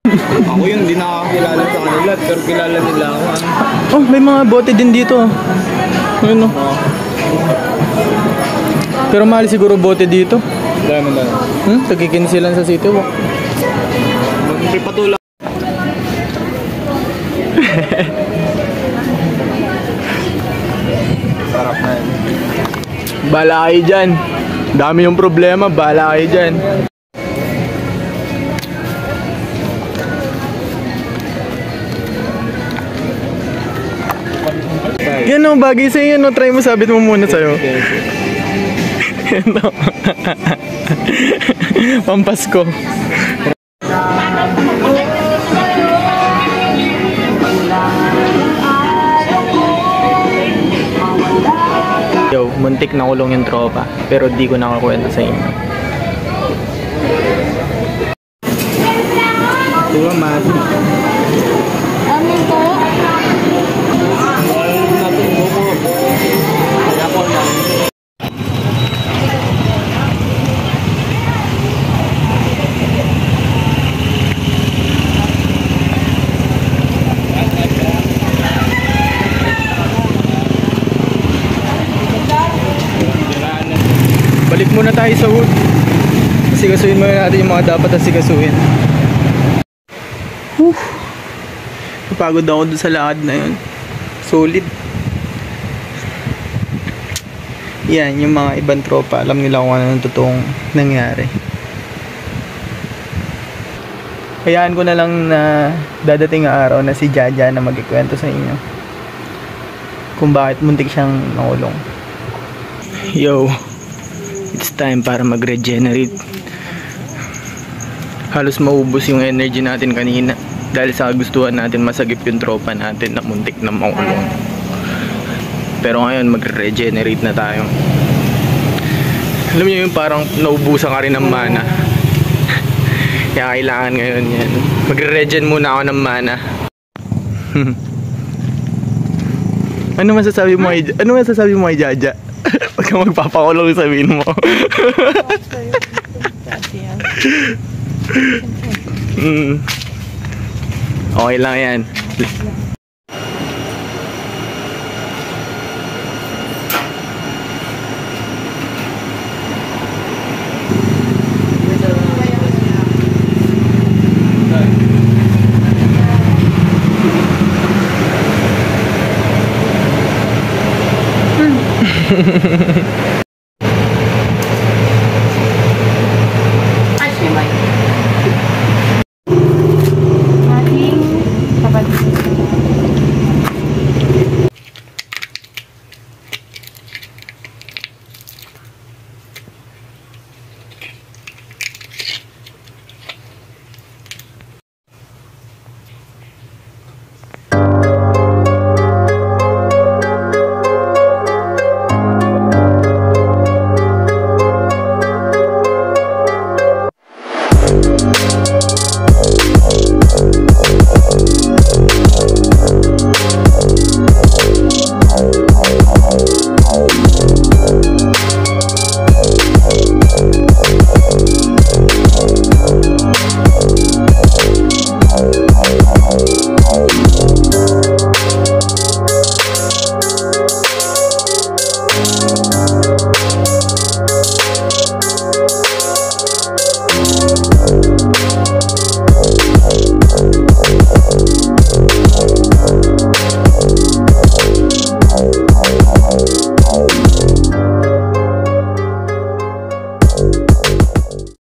Ako yung di nakakilala sa kanila, pero kilala nila ako. Oh, may mga bote din dito. Ayun o. Pero mahal siguro bote dito. Dami. Tagkikinsilan sa City Walk. Magpipatulak. Sarap na yun. Bahala kayo dyan. Dami yung problema, bahala kayo dyan. Yan o, bagay sa'yo yan o. Try mo, sabit mo muna sa'yo. Yan o. Pampasko. Yo, muntik na kulong yung tropa. Pero di ko nakakwenta sa inyo. Diba, man? Balik muna tayo sa wood. Asikasuhin muna natin yung mga dapat asikasuhin. Napagod ako dun sa lakad na yun. Solid. Yan, yung mga ibang tropa, alam nila kung ano yung totoong nangyari. Hayaan ko na lang na dadating ang araw na si Jaja na magkikwento sa inyo kung bakit muntik siyang nakulong. Yo, it's time para mag-regenerate. Halos maubos yung energy natin kanina dahil sa kagustuhan natin masagip yung tropa natin na muntik na makulong. Pero ngayon mag-regenerate na tayo. Alam niyo yung parang naubusan ka rin ng mana. Kaya kailangan ngayon yan. Magre-regen muna ako ng mana. Ano masasabi mo kay Jaja? Pagka magpapakulong sabihin mo. Okay lang yan.